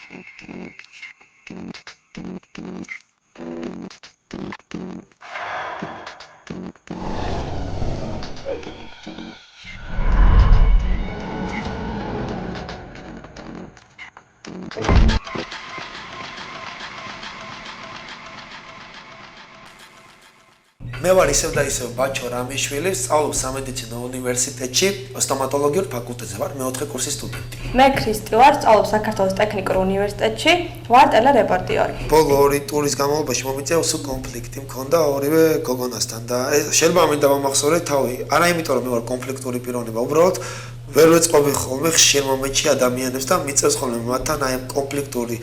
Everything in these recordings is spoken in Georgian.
მე ვარ ისევ და ისევ ბაჩო რამიშვილი, სწავლობ სამედიცინო უნივერსიტეტში, სტომატოლოგიურ ფაკულტეტზე ვარ, მეოთხე კურსის სტუდენტი. მე ქრისტი ვარ, სწავლობ საქართველოს ტექნიკურ უნივერსიტეტში, ვარ ტელერეპორტიორი. ბოლო 2 ტურის განმავლობაში მომიწია უსო კონფლიქტი მქონდა ორივე გოგონასთან და შეიძლება მინდა მომახსოვრე თავი, არა იმიტომ რომ მე ვარ კონფლიქტური პიროვნება, უბრალოდ ვერ ვეწყობი ხოლმე ხშირ მომენტში ადამიანებს და მიწევს ხოლმე მათთან აი ამ კონფლიქტური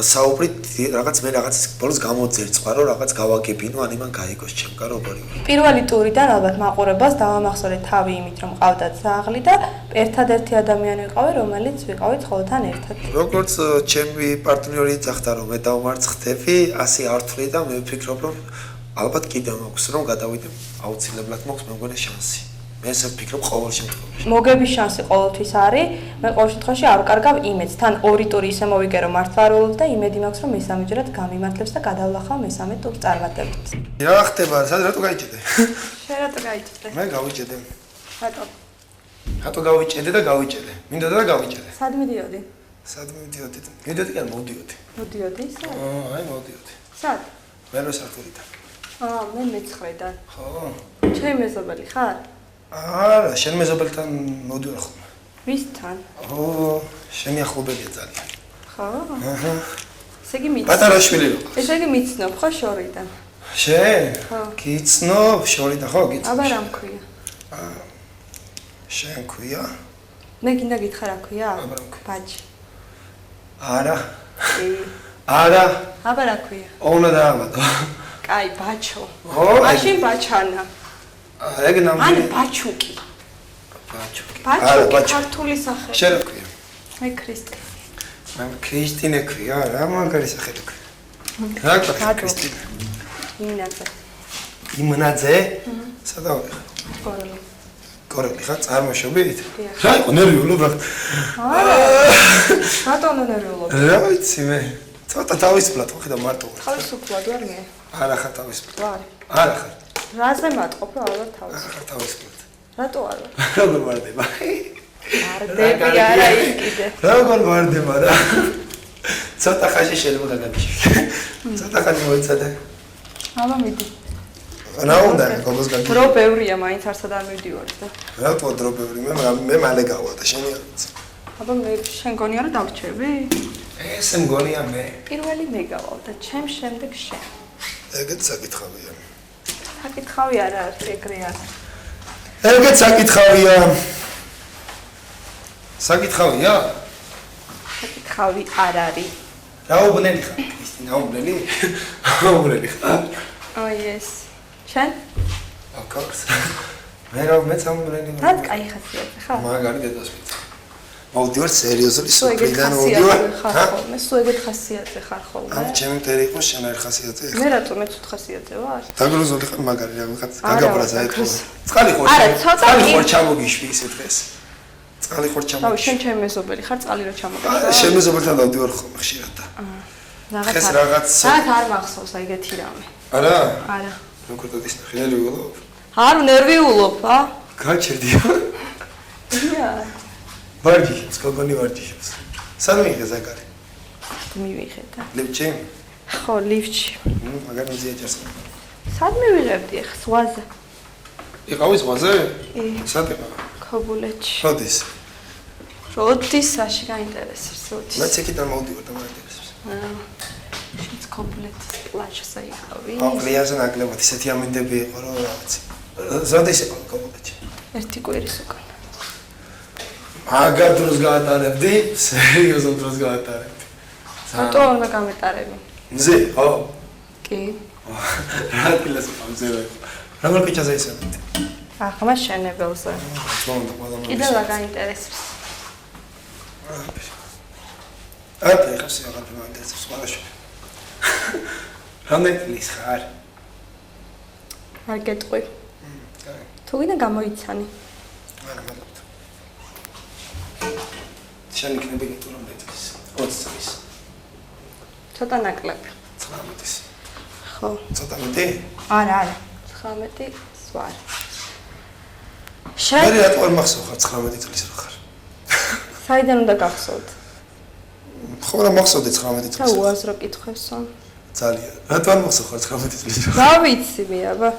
საუბრით რაღაც მე რაღაც ბოლოს გამოძერწვა რომ რაღაც გავაგებინო ან იმან გაიგოს ჩემკა როგორი ვარ. პირველი ტურიდან ალბათ მაყურებელს დავამახსოვრე თავი იმით რომ ყავდათ ზაღლი და ერთადერთი ადამიანი ვიყავი რომელიც ვიყავით ხოლთან ერთად. როგორც ჩემი პარტნიორი იძახდა რომ მე დავმარცხდები, ასე არ ვთვლი და მე ვფიქრობ რომ ალბათ კიდევ მაქვს რომ გადავიდე აუცილებლად მაქვს მე მგონი შანსი. მე ესე ვფიქრობ ყოველ შემთხვევაში. მოგების შანსი ყოველთვის არის, მე ყოველ შემთხვევაში არ ვკარგავ იმედს. თან 2 ტური ისე მოვიგე რომ მართლა არ ველოდებ და იმედი მაქვს რომ მესამეჯერად გამიმართლებს და გადავლახავ მესამე ტურს წარმატებით. რა ხდება? სად რატო გაიჭედე? შენ რატო გაიჭედე? მე გავიჭედე. რატო? რატო გავიჭედე და გავიჭედე? მინდოდა და გავიჭედე. სად მიდიოდი? სად მივიდიოდი? მივიდოდი ან მოვდიოდი? მოდიოდი სად? აი მოვდიოდი. სად? მერვე სართულიდან. მე მე-9-დან. ხო. ჩემი მეზობელი ხარ? არა, შენ მეზობელთან მოვდივარ ხოლმე. ვისთან? შენი ახლობელია ძალიან. ხო? აჰა. ესე იგი მიცნობ. პატარა შვილი რო. ესე იგი მიცნობ ხო შორიდან? შენ? ხო. გიცნობ შორიდან ხო გიცნობ? აბა რა მქვია? შენ ქვია? მე გინდა გითხრა რა ქვია? აბა რა მქვია? ბაჯი. არა. კი. არა. აბა რა ქვია? ონა დაამატო. კაი, ბაჩო. მაშინ ბაჩანა. ეგ ნამდვილი. ან ბაჩუკი. ბაჩუკი. ბაჩუკი ქართული სახელი. შენ რა ქვია? მე ქრისტე. მე ქრისტინე ქვია, რა მაგარი სახელი ქვია. რა ქვია ქრისტინე? იმნაძე. იმნაძე? სადავე? კორელი. კორელი ხარ წარმოშობით? დიახ. რა იყო ნერვიულობ რა? რატო ნერვიულობ? რა ვიცი მე. ცოტა თავისუფლად ვხედავ მარტო. თავისუფლად ვარ მე. არა ხარ თავისუფლად. ვარ. არა ხარ. რაზე მატყობ რა არ ვარ თავისუფლად. ხარ თავისუფლად. რატო არ ვარ? როგორ ვარდება? არდები არა ის კიდე. როგორ ვარდება რა? ცოტა ხაში შეიძლება გაგაჩი. ცოტა ხანი მოიცადე. აბა მიდი. რა უნდა გოგოს გაგი? დრო ბევრია მაინც არსად არ მივდივარ და. რატო დრო ბევრი? მე მალე გავა და შენი არ ვიცი. აბა მე შენ გონია რომ დავრჩები? ესე მგონია მე. პირველი მე გავალ და ჩემ შემდეგ შენ. ეგეც საკითხავია. საკითხავი არა არის ეგრე არა. ეგეც საკითხავია. საკითხავია? საკითხავი არ არის. რა უბნელი ხარ? ისინი აუბნელი? აუბნელი ხარ? yes. შენ? Of course. მე რა მეც აუბნელი ვარ. რაც კაი ხასიათი ხარ? მაგარი დედას მეც. მოვდივარ სერიოზული სულ ეგეთ სუპრიდან ხასიათი ხარ ხოლმე, სულ ეგეთ ხასიათი ხარ ხოლმე. ამ ჩემი მტერი იყო შენ არ ხასიათი. მე რატო მე ცუდ ხასიათზე ვარ? დაგროზული ხარ მაგარი რა ვიღაც გაგაბრაზა ეთქო. წყალი ხარ. არა, ცოტა კი. წყალი ხარ ჩამოგიშვი ისე დღეს. წყალი ხარ ჩამოგიშვი. რავი, შენ ჩემი მეზობელი ხარ, წყალი რა ჩამოგიშვი. შენ მეზობელთან დავდივარ ხოლმე ხშირად და. რაღაც რაღაც არ მახსოვს აი ეგეთი რამე. არა? არა. როგორ დადის ნერვიულობ? არ ნერვიულობ, გაჩერდია. ია. ვარჯი, სკოგონი ვარჯიშობს. სად მიიღე ზაკარი? მივიღეთ. ლიფტში? ხო, ლიფტში. მაგარ მიზიაჯერს. სად მივიღებდი ახ ზღვაზე? იყავი ზღვაზე? კი. სად იყავ? ქობულეთში. როდის? როდის საში გაინტერესებს, როდის? მეც იქიდან მოვდივარ და მაინტერესებს. შენც ქობულეთის პლაჟზე იყავი? პლიაჟზე ნაკლებად ისეთი ამინდები იყო რომ რა ვიცი. როდის იყავ ქობულეთში? ერთი კვირის უკან. მაგარ დროს გაატარებდი? სერიოზულ დროს გაატარებდი. რატო უნდა გამეტარები? მზე, ხო? კი. რა თილას მზე რა იყო? როგორ კიჩაზე ისევდი? აღმა შენებელზე. კიდევ რა გაინტერესებს? აბა, ხასი აღარ მომენტებს სხვაში. რამდენი წლის ხარ? არ გეტყვი. თუ გინდა გამოიცანი. არა, მაგრამ შენ იქნები გეტყვი რომ მეც 20 წლის. ცოტა ნაკლები. 19-ის. ხო. ცოტა მეტი? არა. 19 სვარ. მე რატო არ მახსოვ ხარ 19 წლის რო ხარ? საიდან უნდა გახსოვთ? ხო რა მახსოვდი 19 და წლის. უაზრო კითხვებსო. ძალიან. რატო არ მახსოვ ხარ 19 წლის რო? რა ვიცი მე აბა.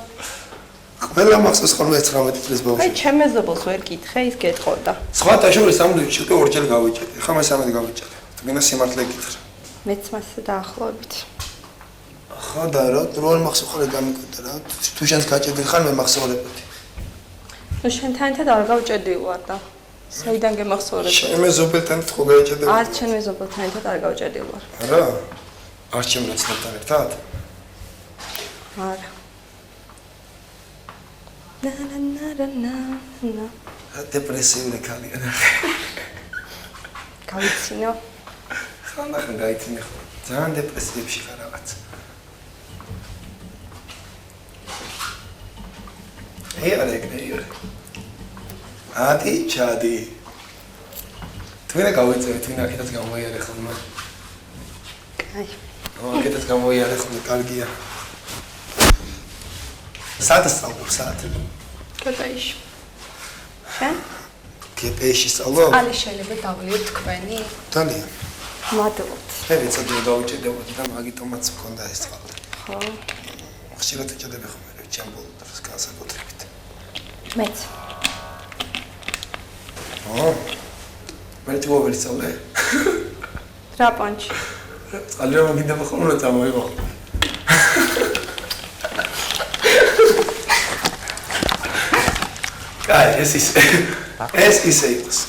ყველა მახსოვს ხოლმე 19 წლის ბავშვი. აი ჩემ მეზობელს ვერ კითხე, ის გეტყოდა. სხვათა შორის სამუდში უკვე ორჯერ გავიჭედი. ხა მე 13 გავიჭედი. თუ გინდა სიმართლე გითხრა. მეც მასე დაახლოებით. ხა და რო არ მახსოვ ხარ გამიკვირდა რა. თუ შენს გაჭედი ხარ მე მახსოვრებოდი. ნუ შენთან ერთად არ გავჭედი ვარ და საიდან გემახსოვრებ? შენ მეზობელთან ხო გაიჭედი? არ ჩემ მეზობელთან ერთად არ გავჭედი ვარ. არა? არ ჩემ ნაცნობთან ერთად? არა. ნა. დეპრესიული ქალია. გავიცინო. ხან გაიცინე ხო? ძალიან დეპრესიებში ხარ რაღაც. ეე. ადი ჩადი. თქვენ გავიწევით, თქვენ აქეთაც გამოიარე ხოლმე. კაი. აქეთაც გამოიარე ხოლმე, კარგია. საათ სწავლობ, საათ. კეპეიში. შენ? კეპეიში სწავლობ? ალი შეიძლება დავლიოთ თქვენი. ძალიან. მადლობთ. მე ვიცოდი დავუჭედებოდი და მაგიტომაც მქონდა ეს წყალი. ხო. ხშირად უჭედები ხოლმე ჩემბოლ დროს განსაკუთრებით. მეც. მე თვითონ სწავლე. რა პანჩი? წყალი რა მაგიტება ხოლმე რა წამოიღო. კაი, ეს ისე იყოს.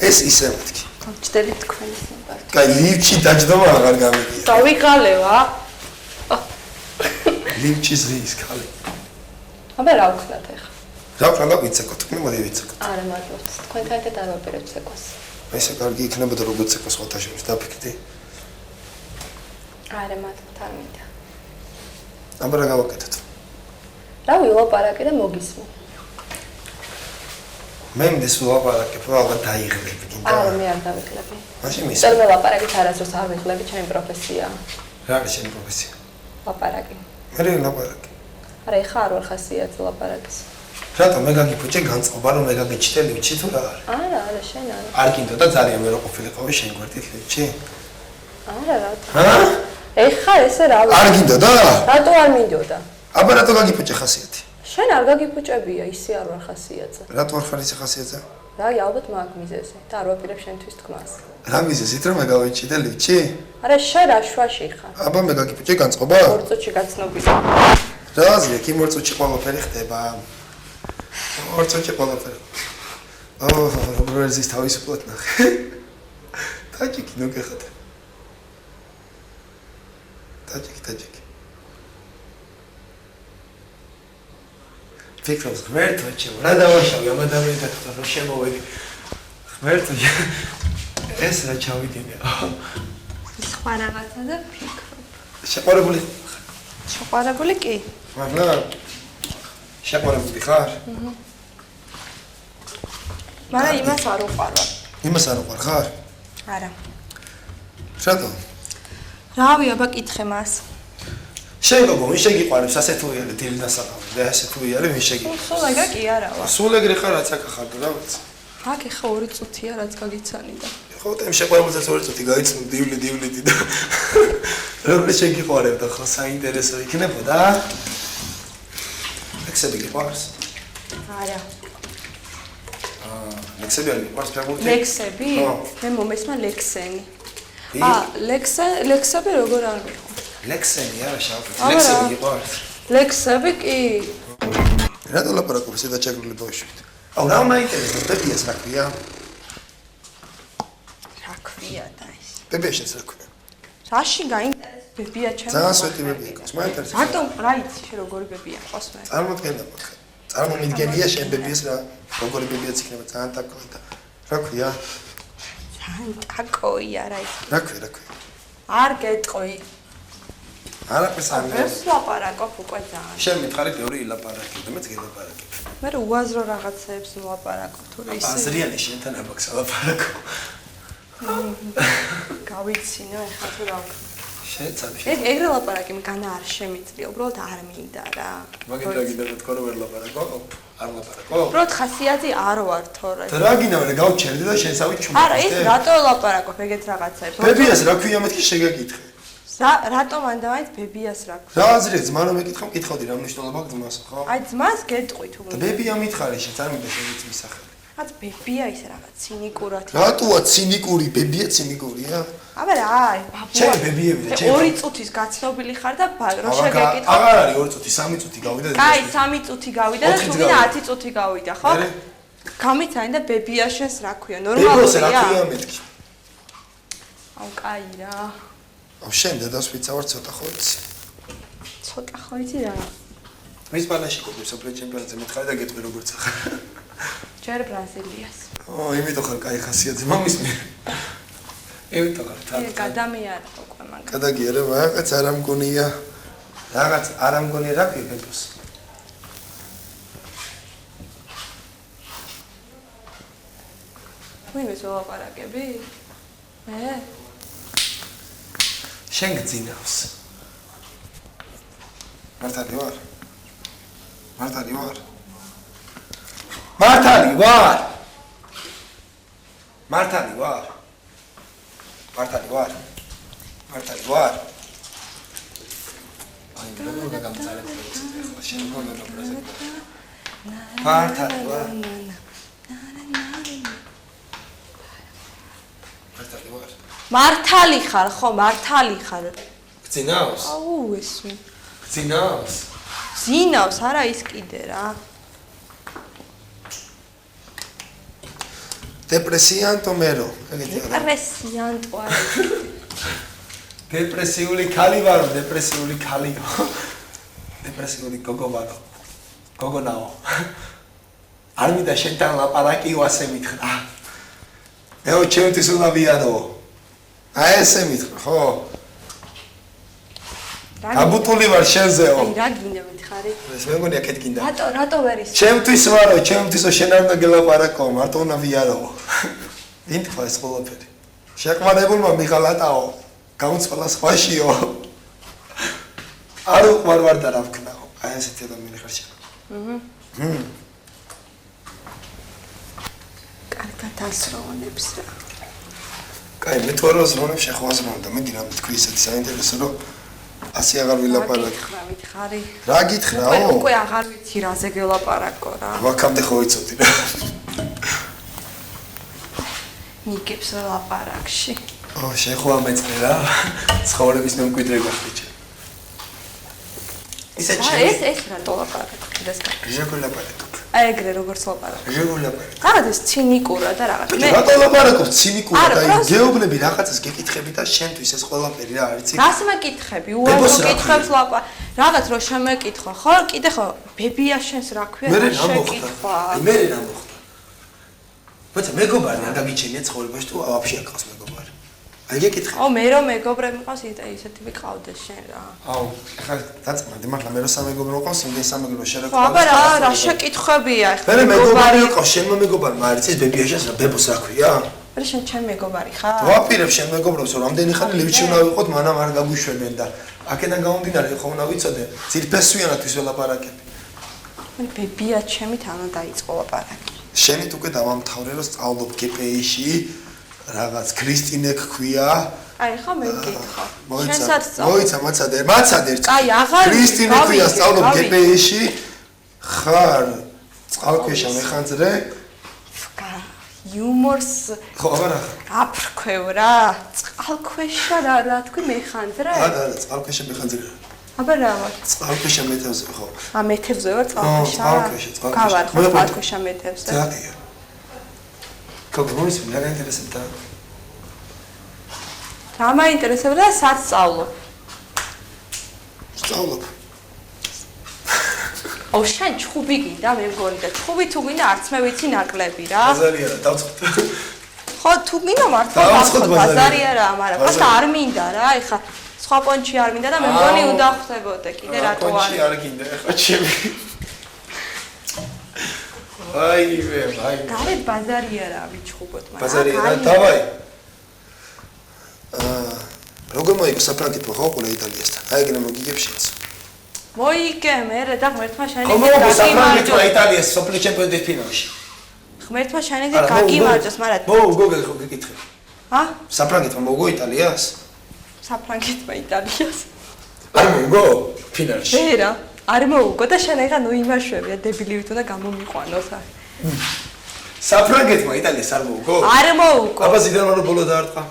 ეს ისე მეთქი. ჩდები თქვენი სიმპათია. კაი, ლივჩი დაჯდომა აღარ გამიგია. დავიყალევა. ლივჩის რის ქალი. აბა რა ვქნათ ახლა? რა ვქნა ვიცეკო, თქვენ მოდი ვიცეკო. არა მადლობთ. თქვენთან ერთად არ ვაპირებთ ცეკვას. ესე კარგი იქნებოდა როგორც ცეკო სხვათა შორის დაფიქრდი. არა მადლობთ, არ მინდა. აბა რა გავაკეთოთ? რა ვილაპარაკე და მოგისმო. მე მდეს ვილაპარაკებ, ალბათ დაიღლები კიდე. არა, მე არ დავიღლები. მაშინ მის. წელ მე ლაპარაკით არასდროს არ ვიღლები, ჩემი პროფესია. რა არის შენი პროფესია? ლაპარაკი. მე ლაპარაკი. არა, ეხა არ ვარ ხასიათზე ლაპარაკის. რატომ მე გაგიფუჭე განწყობა რომ მე გაგეჩიტე ლივჩი თუ რა არის? არა, შენ არა. არ გინდოდა ძალიან მე რო ყოფილიყავი შენ გვერდით ლივჩი? არა, რატო? ჰა? ეხა ესე რა ვარ? არ გინდოდა? რატო არ მინდოდა? აბა რატო გაგიფუჭე ხასიათი? შენ არ გაგიფუჭებია, ისე არ ვარ ხასიათზე. რატო არ ხარ ისე ხასიათზე? რა, ალბათ მაგ მიზეზი და არ ვაპირებ შენთვის თქმას. რა მიზეზით რომ მე გავეჩიტე ლივჩი? არა, შენ რა შვაში ხარ? აბა მე გაგიფუჭე განწყობა? ორ წუთში გაცნობილი. რა აზრია, კი ორ წუთში ყველაფერი ხდება. ორ წუთში ყველაფერი. როგორ ზის თავისუფლად ნახე. ტაჯიკი ნუ გეხოთ. ტაჯიკი. ფიქრობს ღმერთო ჩემო, რა დავაშავი ამ ადამიანთან რომ შემოვედი. ღმერთო ეს რა ჩავიდინე. სხვა რაღაცა და ფიქრობ. შეყვარებული შეყვარებული კი? მაგრამ შეყვარებული ხარ? მაგრამ იმას არ უყვარვარ. იმას არ უყვარ ხარ? არა. რატო? რავი, აბა კითხე მას. შენ გოგო, ვინ შეგიყვარებს ასე თუ იარე დილ დასაყავი და ასე თუ იარე ვინ შეგიყვარებს? სულ ეგრე კი არა ვარ. სულ ეგრე ხარ რაც აკახარ და რა ვიცი. აქ ეხა 2 წუთია რაც გაგიცანიდა. ხო, და იმ შეყვარებულსაც 2 წუთი გაიცნო დივლი და როგორ შეგიყვარებ და ხო საინტერესო იქნებოდა? ლექსები გიყვარს? არა. ლექსები არ გიყვარს ფეხბურთი? ლექსები? მე მომესმა ლექსენი. ლექსები როგორ არ მიყვა? ლექსენი არა შავი. ლექსები გიყვარს? ლექსები კი. რატო ლაპარაკობ ესა დაჭაგრული ბავშვით? აუ რა მაინტერესებს ბებიას რა ქვია? რა ქვია და ის? ბებიაშიც რა ქვია? რაში გაინტერესებს ბებია ჩემს? ძალიან სვეტი ბებია ყავს, მაინტერესებს. რატომ რა იცი შე როგორი ბებია ყავს მე? წარმოდგენა მაქვს. წარმომიდგენია შენ ბებიას რა როგორი ბებიაც იქნება ძალიან ტაკოი და რა ქვია? ძალიან ტაკოია რა ის. რა ქვია? არ გეტყვი. არაფერს არ მე. ეს ლაპარაკობ უკვე ძალიან. შენ მითხარი ბევრი ილაპარაკებ და მეც გელაპარაკებ. მე უაზრო რაღაცებს ვლაპარაკობ თუ ისე. აზრიანი შენთან აბაქს ლაპარაკობ. გავიცინო ეხლა თუ რა ვქნა. შეცადე. ეგრე ლაპარაკი მგანა არ შემიძლია, უბრალოდ არ მინდა რა. მაგით რა გინდა თქვა რომ ვერ ლაპარაკო? არ ლაპარაკო? უბრალოდ ხასიათი არ ვარ თორე. და რა გინდა მე გავჩერდი და შესავით ჩუმე. არა, ის რატო ლაპარაკობ ეგეთ რაღაცებს? ბებიას რა ქვია მეთქი შეგაკითხე. რატომ ანდავაით ბებიას რა ქვია? რა აზრია ძმა რომ მეკითხავ, მკითხავდი რა მნიშვნელობა აქვს ძმას, ხო? აი ძმას გეტყვი თუ და ბებია მითხარი შეც არ მინდა შევიცმის სახელი. რაც ბებია ის რაღაც ცინიკურად. რატოა ცინიკური, ბებია ცინიკურია? აბა რა, ბაბუა. ჩემი ბებიები და ჩემი 2 წუთის გაცნობილი ხარ და რო შეგეკითხო. აღარ არის 2 წუთი, 3 წუთი გავიდა და კაი, 3 წუთი გავიდა და თუ გინდა 10 წუთი გავიდა, ხო? გამიცანი და ბებია შენს რა ქვია? ნორმალურია? ბებიას რა ქვია მეთქი? აუ, კაი რა. აუ შენ დედას ვიცავარ ცოტა ხო იცი? ცოტა ხო იცი რა? მის ბალაში ყოფილი სოფლიო ჩემპიონატზე მითხარი და გეტყვი როგორც ახლა. ჯერ ბრაზილიას. ო, იმითო ხარ კაი ხასიათზე მამის მე. იმითო ხარ თან. გადამიარა უკვე მაგ. გადაგიერე რაღაც არ ამგონია. რაღაც არ ამგონია რა ქვია ბებოს? ვინმე ზოლაპარაკები? მე? შენ გძინავს. მართალი ვარ? მართალი ვარ? მართალი ვარ? მართალი ვარ? მართალი ვარ? მართალი ვარ? აი, რა გამწარეთ ხო შენ გონო პრეზენტ. მართალი ვარ? მართალი ვარ? მართალი ხარ ხო, მართალი ხარ. გძინავს? აუ ეს გძინავს? ზინავს არა ის კიდე რა. დეპრესიანტო მერო, ეგეთი არა. დეპრესიანტო არა. დეპრესიული ქალი ვარო, დეპრესიული ქალიო. დეპრესიული გოგო ვარო. გოგონაო. არ მინდა შენთან ლაპარაკიო ასე მითხრა. მეო ჩემთვის უნდა ვიარო. აი ესე მითხრა, ხო? აბუტული ვარ შენზეო. აი რა გინდა მითხარი? ეს მე მგონია კეთ გინდა. რატო ვერ ის? ჩემთვის ვარო, ჩემთვისო შენ არ უნდა გელაპარაკო, მარტო უნდა ვიარო. ვინ თქვა ეს ყველაფერი? შეკმადებულმა მიღალატაო, გაუწყლა სხვაშიო. არ უყვარ ვარ და რა ვქნაო. აი ესეთი ადამიანი ხარ შენ. კარგად ასროვნებს რა. კაი, მე თუ არ ვაზროვნებ, შენ ხო აზროვნებ და მე დინამ თქვი ისეთი საინტერესო რომ ასე აღარ ვილაპარაკე. რა მითხარი? რა გითხრაო? უკვე აღარ ვიცი რაზე გელაპარაკო რა. ვაკამდე ხო ვიცოდი რა. ნიკებს ლაპარაკში. ო, შენ ხო ამეწნე რა. ცხოვრების მემკვიდრე გახდი ჩემ. ისეთ ეს რატო ლაპარაკობ? როგორ ლაპარაკობ? აი ეგრე როგორც ლაპარაკობ. როგორ ლაპარაკობ? რაღაც ეს ცინიკურად და რაღაც. მე რატო ლაპარაკობ ცინიკურად? აი გეუბნები რაღაცას გეკითხები და შენთვის ეს ყველაფერი რა არის? რას მეკითხები? უარო კითხებს რაღაც რო შემეკითხო, ხო? კიდე ხო ბებია შენს რა ქვია? მე რა მოხდა? მე რა მოხდა? ბაცა მეგობარი არ გაგიჩენია ცხოვრებაში თუ ვაფშე აკავს მეგობარი. აი გეკითხე. აუ მე რომ მეგობრები მყავს ისეთი ვიყავდეს შენ რა. აუ ხა დაწმანდი მართლა მე რომ სამეგობრო ყავს, იმდენ სამეგობრო შერაკავ. ხო, აბა რა შეკითხებია ახლა. მე მეგობარი ყავს, შენმა მეგობარმა არის ეს ბებია შენს ბებოს რა ქვია? მე შენ ჩემ მეგობარი ხარ? ვაპირებ შენ მეგობრებს, რომ რამდენი ხანი ლივჩი უნდა ვიყოთ, მანამ არ გაგუშვებენ და აქედან გამომდინარე ხო უნდა ვიცოდე, ძირფესვიანად ის ველაპარაკები. მე ბებია ჩემი თანა დაიწყო ლაპარაკი. შენით უკვე დავამთავრე რომ სწავლობ GPA-ში რაღაც ქრისტინე გქვია. აი ხო მე გითხო. შენსაც სწავლობ. მოიცა მაცადე. აი აღარ ქრისტინე გქვია სწავლობ GPA-ში. ხარ წყალქვეშა მეხანძრე. იუმორს ხო აბა აფრქვევ რა. წყალქვეშა რა თქვი მეხანძრე? არა, წყალქვეშა მეხანძრე. აბა რა ვარ? წყალქვეშა მეთევზე ხო? მეთევზე ვარ წყალქვეშა. წყალქვეშა. გავარ ხო წყალქვეშა მეთევზე. დაგია. კოგმოის მე გაინტერესებდა. რა მაინტერესებდა სად სწავლობ? სწავლობ. აუ შენ ჩხუბი გინდა მე მგონი და ჩხუბი თუ გინდა არც მე ვიცი ნაკლები რა. ბაზარია რა დავწყოთ. ხო თუ გინდა მართლა დავწყოთ ბაზარია რა, მაგრამ ხა არ მინდა რა, ეხა სხვა პონჩი არ მინდა და მე მგონი უნდა ხვდებოდე კიდე რატო არ. პონჩი არ გინდა ეხა ჩემი. აი. გარეთ ბაზარია რა ვიჩხუბოთ, მაგრამ ბაზარია რა, დავაი. როგორ მოიგო საფრანგეთმა ხო ყურე იტალიასთან? აი ეგრე მოგიგებ შეც. მოიგე მე და ღმერთმა შენით გოგო საფრანგეთმა იტალიას სოფლის ჩემპიონატის ფინალში. ღმერთმა შენით გაგიმარჯოს, მაგრამ გოგო ხო გეკითხე. საფრანგეთმა მოგო იტალიას? საფრანგეთმა იტალიას. არ მოგო ფინალში. ვერა, არ მოუგო და შენ ეხა ნუ იმაშვებია დებილი უნდა გამომიყვანოს. საფრანგეთმა იტალიას არ მოგო? არ მოუგო. აბა ზიდანმა რო ბოლო დაარტყა.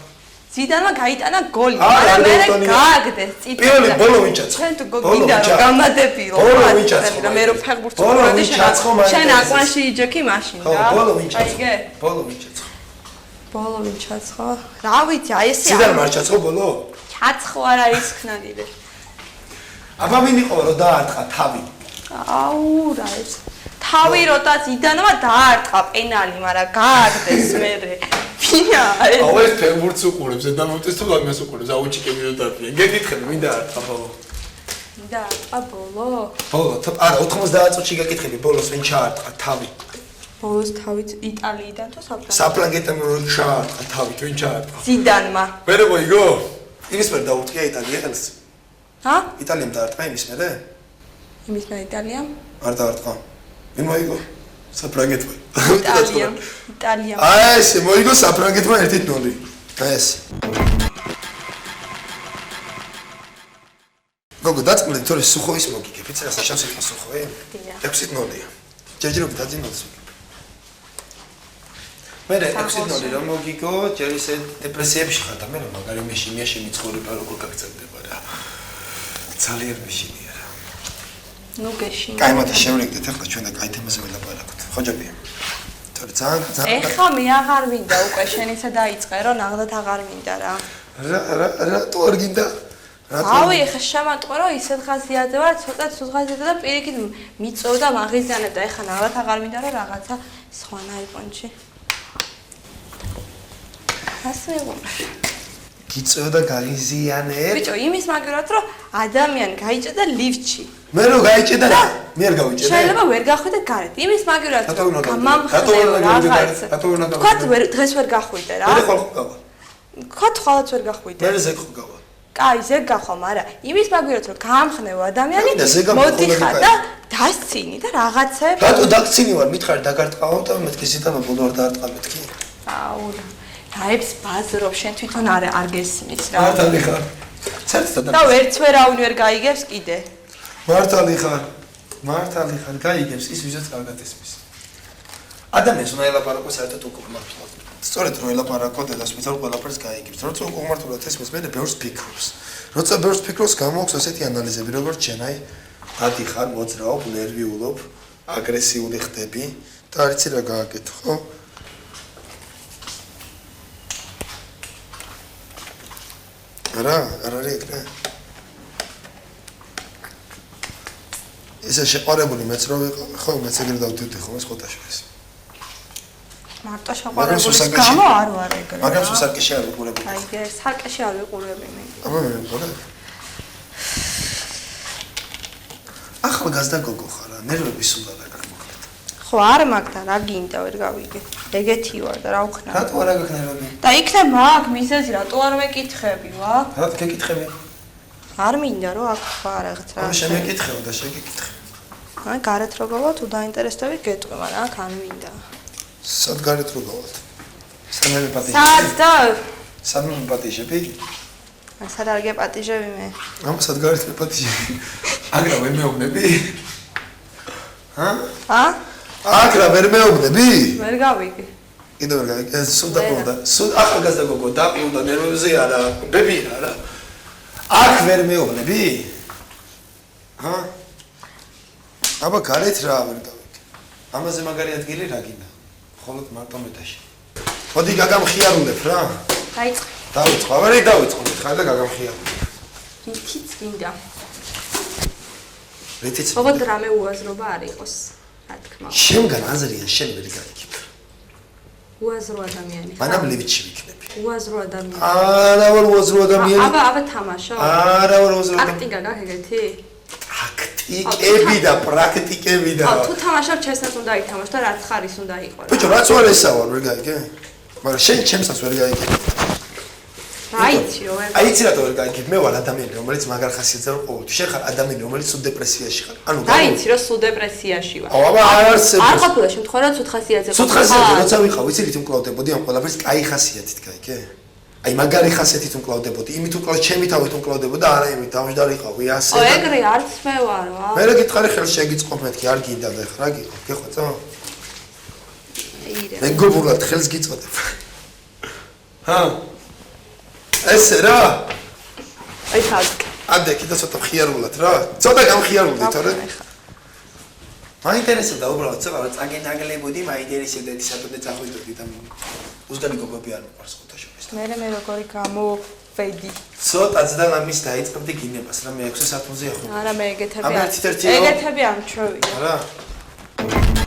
ზიდანმა გაიტანა გოლი, მაგრამ მე გააგდეს წითელი. პირველი ბოლო ვიჩაცხო. შენ თუ გოგინდა რომ გამადებილო. ბოლო ვიჩაცხო. მე რო ფეხბურთს ვუყურებდი შენ აკვანში იჯექი მაშინ რა. ბოლო ვიჩაცხო. აიგე? ბოლო ვიჩაცხო. ბოლო ვიჩაცხო. რა ვიცი, აი ესე. ზიდანმა არ ჩაცხო ბოლო? ჩაცხო არ არის ქნაგიდე. აბა ვინ იყო რომ დაარტყა თავი? აუ რა ეს. თავი როცა ზიდანმა დაარტყა პენალი, მაგრამ გააგდეს მერე. ვინა ეს? აუ ეს ფეხბურთს უყურებს, ზედამოწეს თუ გამას უყურებს, აუ ჩიკები რო დარფიან. გეკითხები, ვინ დაარტყა ბოლო? ვინ დაარტყა ბოლო? ბოლო, არა 90 წუთში გეკითხები, ბოლოს ვინ ჩაარტყა თავი? ბოლოს თავით იტალიიდან თუ საფრანგეთიდან? საფრანგეთმა რო ჩაარტყა თავი, ვინ ჩაარტყა? ზიდანმა. მერე მოიგო? იმის მერე დაუწყია იტალიელს? ჰა? იტალიამ დაარტყა იმის მერე? იმის მე იტალიამ? არ დაარტყა. ვინ მოიგო? საფრანგეთმა. იტალიამ. აი ესე მოიგო საფრანგეთმა 1-0. აი ეს. გოგო დაწყმდი თორე სუხოვის მოგიგებ, იცი რა შანსი ხა სუხოვი? 6-0-ია. ჯერჯერობით დაძინოთ სულ. მე 6-0 რომ მოგიგო, ჯერ ისე დეპრესიებში ხარ და მე რომ მაგარი მეშინიაში მიცხოვრება როგორ გაგწევდება რა. ძალიან მეშინია რა. ნუ გეშინია. კაი მოდი შევრიგდეთ ახლა ჩვენ და კაი თემაზე ველაპარაკოთ. ხოჯებია. თორე ძალიან ეხა მე აღარ მინდა უკვე შენისა დაიწყე რომ ნახდათ აღარ მინდა რა. რა თუ არ გინდა? ავი ეხა შემატყო რომ ისეთ ხასიათზე ვარ, ცოტა სუძღაზედა და პირიქით მიწოვდა მაღიზიანებ და ეხა ნახდათ აღარ მინდა რომ რაღაცა სხვანაირი პონჩი. ასე იყო. გიწევდა გაღიზიანებ. ბიჭო, იმის მაგალითად რომ ადამიანი გაიჭედა ლიფტში. მე რო გაიჭედა რა? მე არ გავიჭედე. შეიძლება ვერ გახვიდე გარეთ. იმის მაგალითად რატო უნდა გამამხნევ რაღაც. რატო უნდა თქვა დღეს ვერ გახვიდე რა. მე ხალხ გავა. თქვა ხალხ ვერ გახვიდე. მე ზეგ ხოვა. კაი, ზეგ გახვა, მაგრამ იმის მაგალითად რომ გაამხნევ ადამიანი, მოდიხარ და დასცინი და რაღაცებს. რატო დაგცინი ვარ? მითხარ დაგარტყაო და მეთქი სიტანა ბოლო არ დაარტყა მეთქი. აუ რა. რაებს ბაზრობ შენ თვითონ არ გესმის რა. მართალი ხარ. ცერცდა და ვერც ვერავინ ვერ გაიგებს კიდე. მართალი ხარ. მართალი ხარ, გაიგებს ის ვისაც კარგად ესმის. ადამიანს უნდა ელაპარაკო საერთოდ უკმართულად. სწორედ რომ ელაპარაკო დედასმით რომ ყველაფერს გაიგებს. როცა უკმართულად ესმის, მე ბევრს ფიქრობს. როცა ბევრს ფიქრობს, გამოაქვს ასეთი ანალიზები, როგორც შენ აი დადიხარ, მოძრაობ, ნერვიულობ, აგრესიული ხდები და არ იცი რა გააკეთო, ხო? არა, არ არის ეგრე. ესე შეყარებული მეც რო ვიყავი, ხო, მეც ეგრე დავდივდი ხოლმე სკოტაშორის. მარტო შეყარებულის გამო არ ვარ ეგრე. მაგრამ სარკეში არ ვიყურებდი. აი, სარკეში არ ვიყურები მე. აბა მე მგონი. ახალგაზრდა გოგო ხარ, ნერვები სულ არ გაგმოკლეთ. ხო, არ მაგდა რა გინდა ვერ გავიგე. ეგეთი ვარ და რა ვხნა. რატო არ გაგნერვები? და იქნებ მაგ მიზეზი რატო არ მეკითხები ვა? რატო გეკითხები? არ მინდა რომ აქ ხარ რაღაც რა. ამ შემეკითხეო და შეგეკითხე. აი, გარეთ რო გავა თუ დაინტერესდები გეტყვი, მაგრამ აქ არ მინდა. სად გარეთ რო გავალთ? სამები პატიჟები. სად და სამები პატიჟები? სად არ გეპატიჟები მე? ამ სად გარეთ მეპატიჟები? აგრა ვერ მეუბნები? ჰა? ჰა? აგრა ვერ მეუბნები? ვერ გავიგე. კიდევ ვერ გავიგე. სულ დაყოლდა. სულ ახალგაზრდა გოგო დაყოლდა ნერვებზე არა, ბები არა. აქ ვერ მეუბნები? ჰა? აბა გარეთ რა ვერ გავიგე. ამაზე მაგარი ადგილი რა გინდა? ხოლოდ მარტო მეტაში. მოდი გაგამხიარულებ რა. დაიწყე. დავიწყო, აბა დავიწყო, ხარ და გაგამხიარულებ. რითიც გინდა. რითიც? ოღონდ რამე უაზრობა არ იყოს, რა თქმა უნდა. შემგან აზრიან შენ ვერ გაიგებ. უაზრო ადამიანი. მანამ ლივიჩი ვიქნები. უაზრო ადამიანი. არა ვარ უაზრო ადამიანი. აბა თამაშო. არა ვარ უაზრო ადამიანი. ტაქტიკა გაქვს ეგეთი? ტაქტიკები და პრაქტიკები და. თუ თამაშობ ჩემსაც უნდა ითამაშო და რაც ხარის უნდა იყოს. ბიჭო, რაც ვარ ესა ვარ, ვერ გაიგე? მაგრამ შენ ჩემსაც ვერ გაიგე. აიცი რომ ვერ აიცი რატო ვერ გაიგებ? მე ვარ ადამიანი, რომელიც მაგარ ხასიათზე ვარ ყოველთვის. შენ ხარ ადამიანი, რომელიც სულ დეპრესიაში ხარ. ანუ აიცი რომ სულ დეპრესიაში ვარ. აბა არ არსებობს. არ ყოფილა შემთხვევა რომ ცუდ ხასიათზე ცუდ ხასიათზე როცა ვიყავ, იცი რით მკლავდებოდი ამ ყველაფერს კაი ხასიათით, გაიგე? აი მაგარი ხასიათით მკლავდებოდი, იმით უკლავ ჩემი თავით მკლავდებოდი და არა იმით დამჯდარიყავი ასე და ეგრე არც მე ვარ, ვა. მე რა გითხარი ხელს შეგიწყობ მეთქი, არ გინდა და ხა რა გიყო, გეხვეწო? ირე. მეგობრულად ხელს გიწოდებ. ჰა? ესე რა? აი თავი. ამდე კიდე ცოტა ხიარულად რა? ცოტა გამხიარულდი თორე. მაინტერესებდა უბრალოდ ცოტა რა წაგენაგლებოდი, მაინტერესებდა ეს სადღაც წახვიდოდი და უსგანი გოგები არ მიყვარს ხოთაშორის. მე როგორი გამოვედი. ცოტა ძდა ამის დაიწყებდი გინებას რა მე 6 საათზე ეხო. არა მე ეგეთები ამ არ. ერთ-ერთი ეგეთები არ მჩვევია. რა?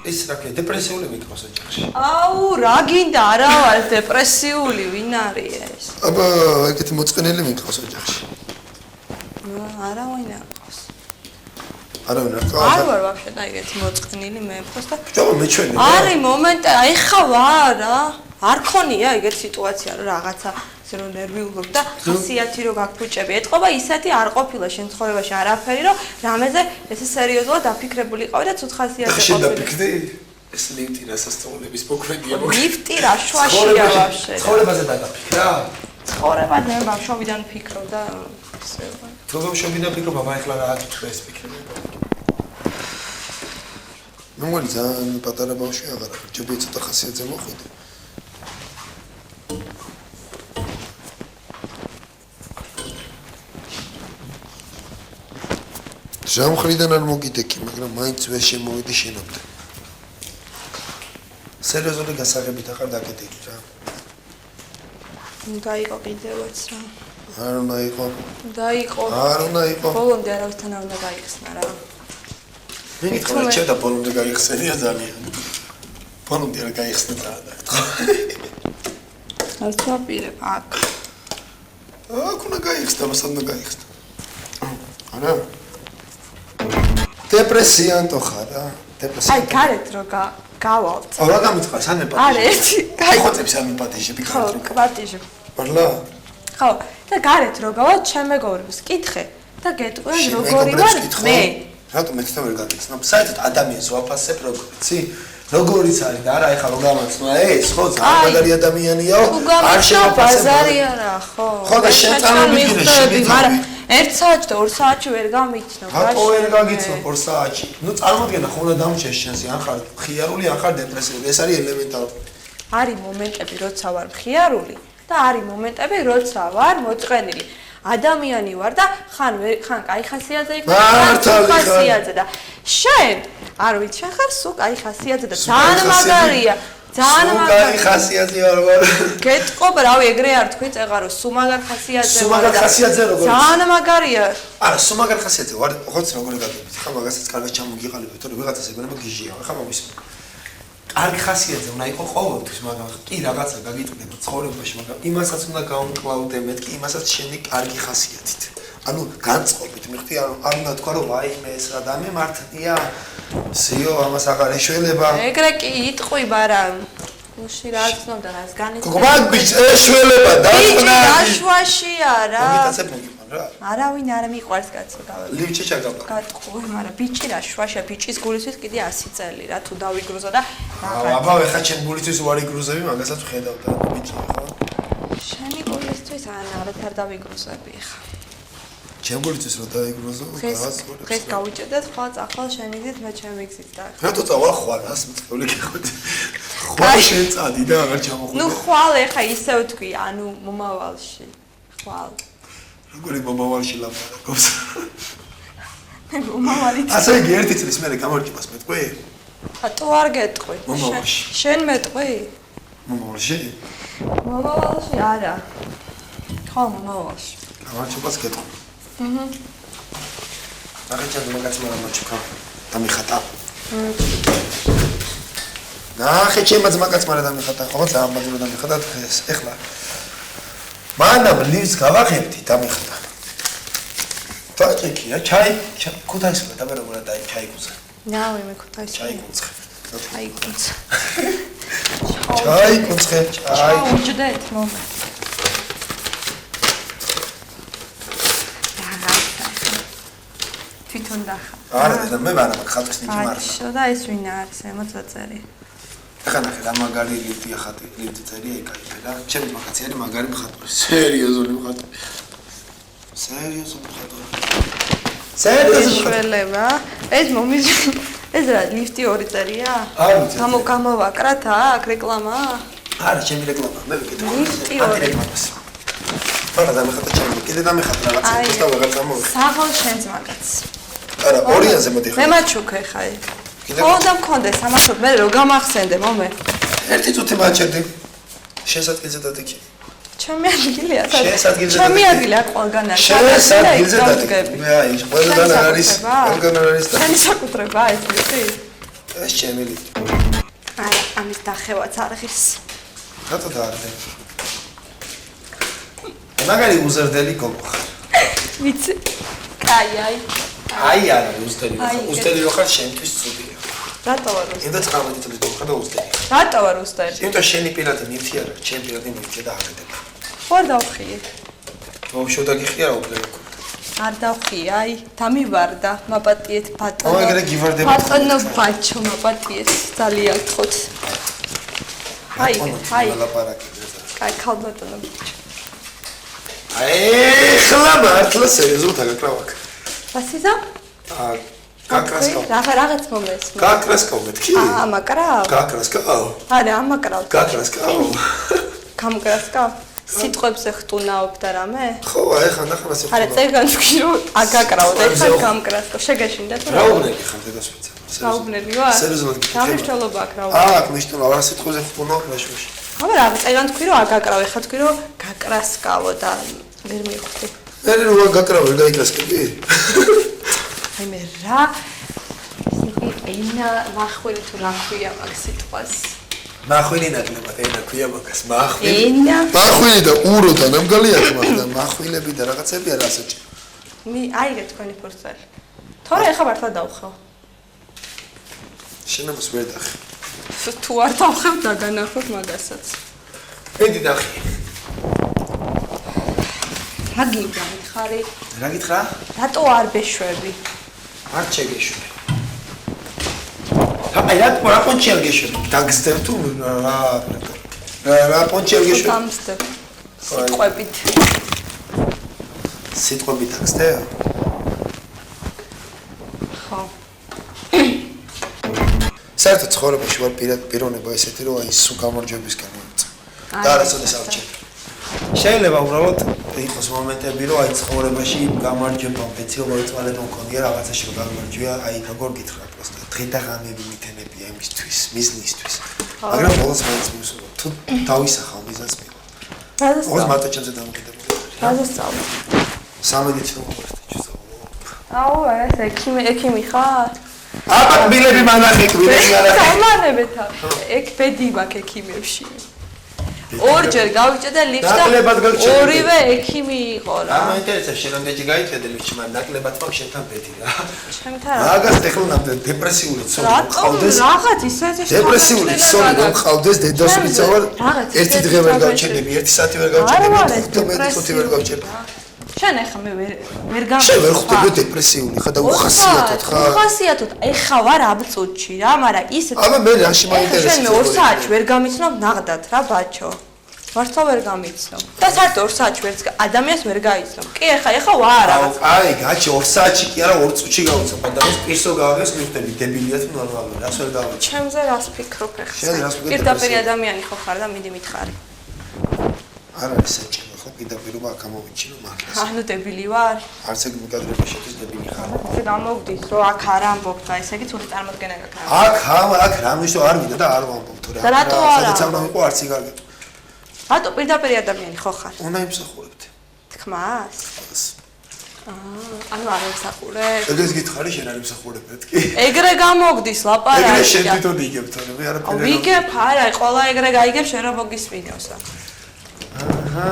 ეს რა ქვია, დეპრესიული მიყავს ოჯახში. აუ, რა გინდა, არა ვარ დეპრესიული, ვინ არის ეს? აბა, ეგეთი მოწყენილი მიყავს ოჯახში. არა ვინ არის? არა ვინ არის? არ ვარ ვაფშე და ეგეთი მოწყენილი მე ფოს და ჯობა მე ჩვენი. არის მომენტი, აი ხა ვარ რა. არ ქონია ეგეთი სიტუაცია რომ რაღაცა ისე რომ ნერვიულობ და ხასიათი რომ გაგფუჭები. ეთყობა ისეთი არ ყოფილა შენ ცხოვრებაში არაფერი რომ რამეზე ესე სერიოზულად დაფიქრებული იყავი და ცუდ ხასიათზე შენ ყოფილი. დაფიქრდი? ეს ლიფტი რასასწავლების მოქმედია ლიფტი რა შვაშია ვაფშე. ცხოვრებაზე დაგაფიქრა? ცხოვრებაზე მე ბავშვობიდან ვფიქრობ და ესე ვარ. თუ ბავშვობიდან ფიქრობ, აბა ეხლა რა აკითხე ეს ფიქრები? მე მგონი ძალიან პატარა ბავშვი აღარ ვარ, ჯობია ცოტა ხასიათზე მოხვიდე. ჟამხრიდან არ მოგიდექი, მაგრამ მაინც ვერ შემოვიდი შენამდე. სერიოზული გასაღებით ახარ დაგედეგი რა. უნდა იყო კიდევაც რა. არ უნდა იყო. უნდა იყო. არ უნდა იყო. ბოლომდე არავისთან არ უნდა გაიხსნა რა. მე გითხრა რომ ჩემ და ბოლომდე გაიხსენია ძალიან. ბოლომდე არ გაიხსნა ძალიან. არ ვაპირებ აქ. აქ უნდა გაიხსნა, მას უნდა გაიხსნა. არა? დეპრესიანტო ხარ რა. დეპრესიანტო. აი გარეთ რო გავალთ. რა გამიწყარ სანეპატიჟე? არ ერთი. ხოწებს სანეპატიჟები ხო, გარეთ. კვარტიჟე. მარლა? ხო, და გარეთ რო გავალთ ჩემ მეგობრებს კითხე და გეტყვიან როგორი ვარ მე. რატომ მე თვითონ ვერ გაგიცნობ? საერთოდ ადამიანს ვაფასებ როგორიცი? როგორიც არის და არა ეხლა რო გამაცნო ეს ხო ძალიან მაგარი ადამიანიაო არ შემოფასებია რა ხო ხო და შენ წარმოვიდგინე შენი მაგრამ 1 საათი და 2 საათი ვერ გამიცნობ რატო ვერ გაგიცნობ 2 საათში ნუ წარმოგიდგენ ხო უნდა დამჭეს შენზე ან ხარ ხიარული ან ხარ დეპრესიული ეს არის ელემენტარული არის მომენტები როცა ვარ ხიარული და არის მომენტები როცა ვარ მოწყენილი ადამიანი ვარ და ხან კაი ხასიათზე იქნება ხასიათზე და შენ არ ვიცი შენ ხარ სულ კაი ხასიათზე და ძალიან მაგარია ძალიან მაგარი კაი ხასიათზე არ ვარ გეტყობ რავი ეგრე არ თქვი წეღარო სულ მაგარ ხასიათზე სულ მაგარ ხასიათზე როგორ ძალიან მაგარია არა სულ მაგარ ხასიათზე ვარ ხოც როგორი გაგებით ხა მაგასაც კარგად ჩამოგიყალიბეთ თორე ვიღაცას ეგონება გიჟია ხა მომისმენ კარგი ხასიათზე უნდა იყო ყოველთვის მაგრამ კი რაღაცა გაგიტყდება ცხოვრებაში მაგრამ იმასაც უნდა გავუმკლავდე მეთქი იმასაც შენი კარგი ხასიათით ანუ განწყობით მიხდი არ უნდა თქვა რომ ვაიმე ეს რა დამემართია სიო ამას აღარ ეშველება ეგრე კი იტყვი მაგრამ უში რა ცნობდა რას განიცდი გოგო მაგ ბიჭ ეშველება ბიჭი დაშვაშია რა მოგიტაცებ მოგიყვან რა არავინ არ მიყვარს კაცო გავაკეთე ლივჩი ჩაგაბა გატყვი მაგრამ ბიჭი რა შვაშია ბიჭის გულისთვის კიდე 100 წელი რა თუ დავიგრუზო და აბა ხა ჩემ გულისთვის ვარი გრუზები მაგასაც ვხედავ და ბიჭი ხო შენი გულისთვის არ დავიგრუზები ხა ჩემ გულისთვის რო დაიგრუზო დღეს გავიჭედეთ ხვალ წახვალ შენი გზით მე ჩემი გზით და რატო წავალ ხვალ რას მწვეული გეხოდი ხვალ შენ წადი და აღარ ჩამოხვიდე ნუ ხვალ ეხა ისევ თქვი ანუ მომავალში ხვალ როგორი მომავალში ლაპარაკობს მე მომავალი ასე იგი ერთი წლის მერე გამორჩებას მეტყვი ატო არ გეტყვი მომავალში შენ მეტყვი მომავალში მომავალში არა ხო მომავალში გამორჩებას გეტყვი ნახეჩად მაგაც მაგრამ მოჩქა დამიხატა ნახეჩემაც მაგაც მაგრამ დამიხატა ხო ძალიან მაგარი დამიხატა დღეს ეხლა მანამ ლივს გავაღებდი დამიხატა თაჭიქია ჩაი ქუთაისმა დაბერებულა და ჩაიკუცა ნავი მე ქუთაისმა ჩაიკუცხე ჩაიკუცხე ჩაიკუცხე უჯდეთ მომენტ გონდა ხარ. არა და მე ვარ მაგ ხატვის ნიჭი მარხა. აჩო და ეს ვინ არის 60 წელი. ეხლა ნახე რა მაგარი ლიფტი ხატი ლიფტი წერია ეკაიფე რა. ჩემი მაგაცი არის მაგარი მხატვარი. სერიოზული მხატვარი. სერიოზული მხატვარი. შველება. ეს მომის ეს რა ლიფტი 2 წერია? არ ვიცი. გამოვაკრათ აქ რეკლამა? არა, ჩემი რეკლამა. მე ვიკეთებ. ლიფტი რეკლამას. არა, დამეხატა ჩემი. კიდე დამეხატა რაღაცა. ეს და ვეღარ გამოვიქ. საღოლ შენს მაგაც. არა, ორიანზე მოდიხარ. მე მაჩუქე ხა იქ. ხო და მქონდეს ამასოდ მე რო გამახსენდე მომე. ერთი წუთი მაჩერდი. შენს ადგილზე დადიქი. ჩემი ადგილია შენს ადგილზე ჩემი ადგილი აქ ყველგან არის. შენს ადგილზე დადიქი. მე აი, ყველგან არის. ყველგან არის. ჩემი საკუთრება ეს ლიფტი? ეს ჩემი ლიფტი. არა, ამის დახევაც არ ღირს. რატო დაარდე? მაგარი უზრდელი გოგო ხარ. ვიცი. აი. აი არა, უზრდელი ხარ. უზრდელი ხარ შენთვის ცუდია. რატო ვარ უზრდელი? ინდა წამოდითები გოგო და უზრდელი. რატო ვარ უზრდელი? იმიტომ შენი პირადი ნივთი არა, ჩემი პირადი ნივთი და აღედება. ხო დავხიე. ბავშვო დაგიხია უფლება. არ დავხიე, აი, დამივარდა, მაპატიეთ ბატონო. ო, ეგრე გივარდება. ბატონო ბაჩო, მაპატიეთ, ძალიან გთხოვთ. აი, აი, ქალბატონო ბიჭო. აი, ხლა მართლა სერიოზულად აგაკრავაკ. ასიზა? გაკრასკავ. რაღაც მომეს. გაკრასკავ მეთქი? ამაკრავ? გაკრასკავ. არა, ამაკრავ. გაკრასკავ. გამკრასკავ? სიტყვებზე ხტუნაობ და რამე? ხო, აი ხან ახლა ასე. არა, წეგან თქვი რომ აგაკრავ და ხან გამკრასკავ. შეგეშინდა თუ რა? რაუბნელი ხარ დედასვიცა. რაუბნელი ვარ? სერიოზულად გიქრება. გამიშველობა აქ რაუბნელი. აქ მიშტოლა რა სიტყვაზე ხტუნაობ მეშვეში. აბა რა, წეგან თქვი რომ აგაკრავ, ეხლა თქვი რომ გაკრასკავო და ვერ მიხვდი. მე რა გაკრავ, ვერ გაიკრასკები? აი მე რა ენა მახვილი თუ რა ქვია მაგ სიტყვას? მახვილი ნაკლებად ენა ქვია მაგას, მახვილი. ენა მახვილი და ურო და ნამგალი აქვს მაგდა, mahvilები და რაღაცები არა ასეჭი. აი რა თქვენი ფურცელი. თორე ეხა მართლა დავხო. შენამას ვერ დახი. თუ არ დავხებ დაგანახოთ მაგასაც. მედი დახი. რა გიგანი ხარი? რა გითხრა? რატო არ ბეშვები? არ შეგეშვი. აი რა პონჩი არ გეშვი? დაგსდებ თუ რა პონჩი არ გეშვი? დამსდებ. სიტყვებით. სიტყვებით დაგსდებ? ხო. საერთოდ ცხოვრებაში ვარ პიროვნება ესეთი რომ აი სულ გამარჯვებისკენ მომწა. და არასოდეს არ ვჭირდება. შეიძლება უბრალოდ იყოს მომენტები რომ აი ცხოვრებაში გამარჯვება, პეციობა უწვალება მქონია რაღაცაში რომ გამარჯვია, აი როგორ გითხრა პროსტა. დღეთა ღამები მითენებია იმისთვის, მიზნისთვის. მაგრამ ბოლოს მაინც მივსურვებ. თუ დავისახავ მიზანს მივა. ოღონდ მარტო ჩემზე დამოკიდებული არის. რაზესწავლე? სამედიცინო უნივერსიტეტში სწავლობ. აუ, ეს ექიმი ხარ? აბა კბილები მანახე, კბილები მანახე. გამანებეთ აქ. ეგ ბედი მაქვს ექიმებში. ორჯერ გავიჭე და ლიფტში ორივე ექიმი იყო რა. რა მაინტერესებს შენ რამდენი გაიჭედე ლიფტში, მაგრამ ნაკლებად მაქვს შენთან ბედი რა. ჩემთან რა? მაგას ეხლა ნამდვილად დეპრესიული ცოლი მყავდეს. რაღაც ისეთი დეპრესიული ცოლი მყავდეს, დედას მიცავარ. ერთი დღე ვერ გავჩერდები, ერთი საათი ვერ გავჩერდები, 15 წუთი ვერ გავჩერდები. შენ ეხლა მე ვერ გავხდი. შენ ვერ ხვდები დეპრესიული ხა და უხასიათოდ ხა. უხასიათოდ ეხა ვარ აბწუთში რა, მაგრამ ისე აბა მე რაში მაინტერესებს. შენ მე 2 საათში ვერ გამიცნობ ნაღდათ რა ბაჩო. მართლა ვერ გამიცნობ. და საერთოდ 2 საათში ვერც ადამიანს ვერ გაიცნობ. კი ეხა ვარ რაღაც. აი, გაჩი 2 საათში კი არა 2 წუთში გავიცნობ ადამიანს პირსო გავაგეს მივხვდები დებილია თუ ნორმალურია, რას ვერ გავიცნობ. ჩემზე რას ფიქრობ ეხლა? შენ რას ფიქრობ? პირდაპირ ადამიანი ხო ხარ და მიდი მითხარი. არ არის საჭირო ხო პირდაპირობა აქ ამოვიჩინო მართლა. ანუ დებილი ვარ? არც ეგ მიკადრება შეთვის დებილი ხარ. ესე გამოვდის რომ აქ არ ამბობ და ესე იგი ცუდი წარმოდგენა გაქვს. აქ რამისო არ ვიდა და არ ვამბობ თუ რა. რატო არა? სადაც არ მიყო არც იგარგე. რატო პირდაპირ ადამიანი ხო ხარ? უნდა იმსახურებთ. თქმას? ანუ არ ემსახურებ? ეგრეს გითხარი შენ არ იმსახურებ მეთქი. ეგრე გამოგდის ლაპარაკი. ეგრე შენ თვითონ იგებ თორე მე არაფერი. ვიგებ არა, ყველა ეგრე გაიგებ შენ რომ მოგისმინოსა. აჰა.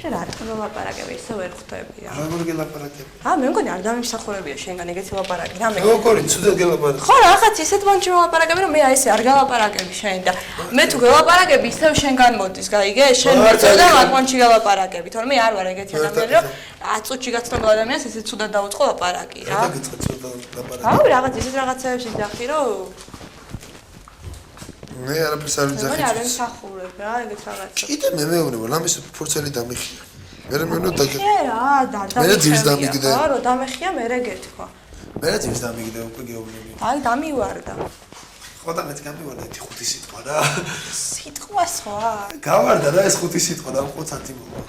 შენ რა ლაპარაკები ისე ვერ ხვდები რა. როგორ გელაპარაკები? მე მგონი არ დამიმსახურებია შენგან ეგეთი ლაპარაკი რა მე. როგორი ცუდად გელაპარაკები? ხო რაღაც ისეთ მომენტში ლაპარაკები რომ მე აი ესე არ გალაპარაკები შენ და მე თუ გელაპარაკები ისევ შენგან მოდის, გაიგე? შენ მეწოდა მაგონში გელაპარაკები, თორემ მე არ ვარ ეგეთი ადამიანი რომ 10 წუთში გაცნობილ ადამიანს ესე ცუდად დაუწყო ლაპარაკი რა. რა გიწყო ცუდად ლაპარაკი? აუ რაღაც ისეთ რაღაცებს იძახი რომ მე არაფერს არ ვიძახი. მე არ ვიმსახურებ რა ეგეთ რაღაცა. კიდე მე მეუბნება რამის ფურცელი დამიხია. მე მეუბნება დაგე. რა და მე ძირს დამიგდე. ხო რომ დამეხია მე გეთქვა. მე ძირს დამიგდე უკვე გეუბნები. აი დამივარდა. ხო და მეც გამივარდა ერთი ხუთი სიტყვა რა. სიტყვა სხვა. გავარდა რა ეს ხუთი სიტყვა და 5 სანტიმოა.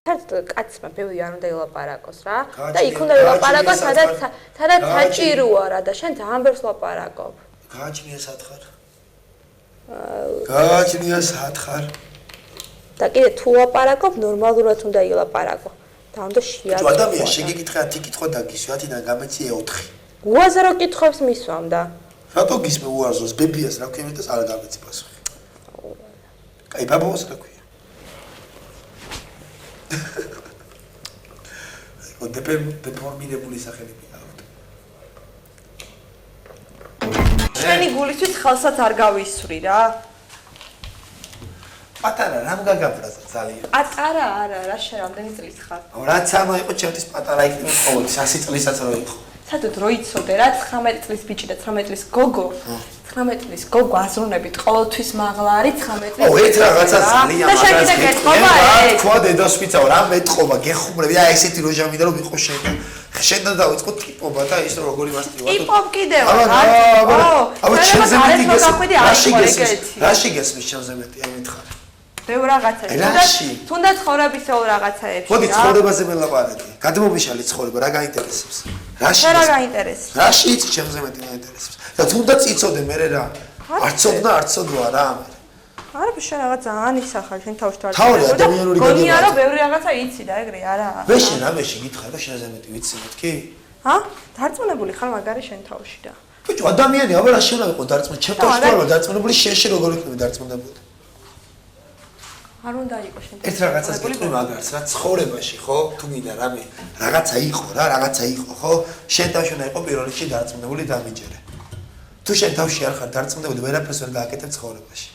საერთოდ კაცმა ბევრი არ უნდა ელაპარაკოს რა და იქ უნდა ელაპარაკოს სადაც საჭიროა რა და შენ ძალიან ბევრს ლაპარაკობ. გააჩნია სათხარ. გააჩნია სათხარ. და კიდე თუ ლაპარაკობ ნორმალურად უნდა ილაპარაკო. და უნდა შეაწყო. ადამიანი შეგეკითხა 10 კითხვა დაგისვა 10-დან გამეცია 4. უაზრო კითხვებს მისვამ და. რატო გისმე უაზროს ბებიას რა ქვია მეტას არ გამეცი პასუხი. კაი ბაბოს რა ქვია. დეფორმირებული სახელები აქვთ. შენი გულისთვის ხალხსაც არ გავისვრი რა. პატარა რამ გაგაბრაზა ძალიან. პატარა არა რა შენ რამდენი წლის ხარ? რაც არ მოიყო ჩემთვის პატარა იქნება ყოველთვის 100 წლისაც რო იყო. სადაც რო იცოდე რა 19 წლის ბიჭი და 19 წლის გოგო 19 წლის გოგო აზროვნებით ყოველთვის მაღლა არის 19 წლის. ერთ რაღაცა ძალიან და შენ კიდე გეტყობა ეს. თქვა დედასვიცაო რა მეტყობა გეხუმრები აი ესეთი როჟამინდა რომ იყო შენ. შენდა დავიწყო ტიპობა და ის როგორი მასტივატო. ტიპობ კიდევ აბა შენზე მეტი გესმის. რაში გესმის შენზე მეტი აი მითხარ. ბევრ რაღაცაში. თუნდაც ცხოვრებისეულ რაღაცაებში. მოდი ცხოვრებაზე მელაპარაკე. გადმომიშალი ცხოვრება რა გაინტერესებს? რაში რა გაინტერესებს? რაში იცი ჩემზე მეტი გაინტერესებს? და თუნდაც იცოდე მე რა. არცოდნა არცოდვა რა მე. არა შენ რაღაც ძალიან ისახარ შენ თავში თავს. თავი ადამიანური გადაბა. გონია რომ ბევრი რაღაცა იცი და ეგრე არა. მე შენ რამეში გითხარ და შენზე მეტი ვიცი მეთქი? დარწმუნებული ხარ მაგარი შენ თავში და. ბიჭო ადამიანი აბა რა შეიძლება იყოს დარწმუნებული? ჩემ თავში ვარ დარწმუნებული შენში როგორ იქნება დარწმუნებული? არ უნდა იყოს შენ. ერთ რაღაცას გეტყვი მაგარს რა ცხოვრებაში ხო? თუ მინდა რამე რაღაცა იყო რა, რაღაცა იყო ხო? შენ თავში უნდა იყო პირველ რიგში დარწმუნებული დამიჯერე. თუ შენ თავში არ ხარ დარწმუნებული, ვერაფერს ვერ გააკეთებ ცხოვრებაში.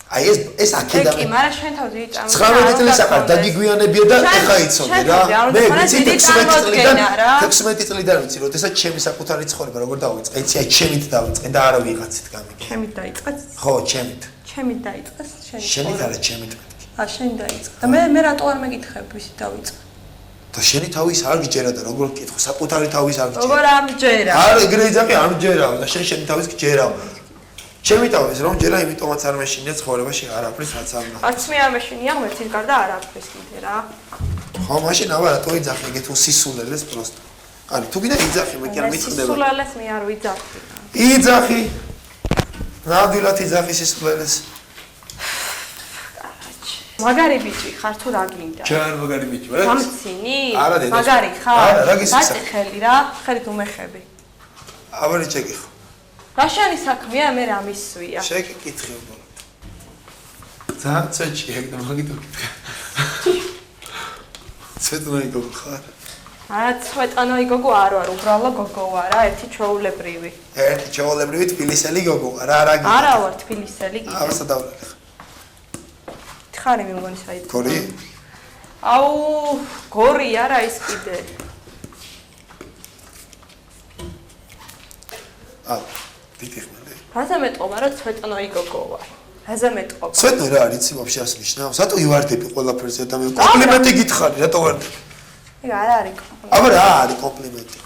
აი ეს აქედან კი, მაგრამ შენ თავზე იწამე. 19 წელს ახარ დაგიგვიანებია და ეხა იცოდე რა. მე ვიცი 16 წლიდან ვიცი, როდესაც ჩემი საკუთარი ცხოვრება როგორ დავიწყე. იცი აი ჩემით დავიწყე და არა ვიღაცით გამიგე. ჩემით დაიწყე? ხო, ჩემით. ჩემით დაიწყე შენი. შენით არა ჩემით. შენ დაიწყე. და მე რატო არ მეკითხებ ვისი დავიწყე? და შენი თავის არ გიჯერა და როგორ გკითხო, საკუთარი თავის არ გიჯერა. როგორ არ მჯერა? არ ეგრე იძახი არ მჯერა და შენი თავის გიჯერა. ჩემი თავის რომ ჯერა იმიტომაც არ მეშინია ცხოვრებაში არაფრის რაც არ უნდა. არც მე არ მეშინია, მერტის გარდა არაფრის კიდე რა. ხო, მაშინ აბა რატო იძახი ეგეთ უსისულელეს პროსტო. არა, თუ გინდა იძახი, მე კი არ მიწდება. სისულელეს მე არ ვიძახი. იძახი. ნამდვილად იძახი სისულელეს. მაგარი ბიჭი ხარ თუ რა გინდა? ჩარ მაგარი ბიჭი ვარ. გამცინი? არა დედა. მაგარი ხარ? არა, რა გისცა? ხელი რა, ხელი თუ მეხები. აბა ჩეკი ხო. რა შენი საქმეა მე რა მისვია? შეკითხე უბრალოდ. ძალიან წეჭი ეგ და მაგით ვკითხე. ცვეტონი გოგო ხარ? არა, ცვეტონი გოგო არ ვარ, უბრალო გოგო ვარ, ერთი ჩაოულებრივი. ერთი ჩაოულებრივი თბილისელი გოგო ვარ, რა გიგო? არა ვარ თბილისელი კიდე. არა სადავლე. ხარი მე მგონი საით. გორი? აუ, გორი არა ის კიდე. დიდი ხმალე. რაზე მეტყობა რომ ცვეტონი გოგო ვარ. რაზე მეტყობა? ცვეტონი რა არის ვაფშე ასე ნიშნავს? რატო ივარდები ყველაფერზე და მე კომპლიმენტი გითხარი, რატო ვარდები? ეგ არ არის კომპლიმენტი. აბა რა არის კომპლიმენტი?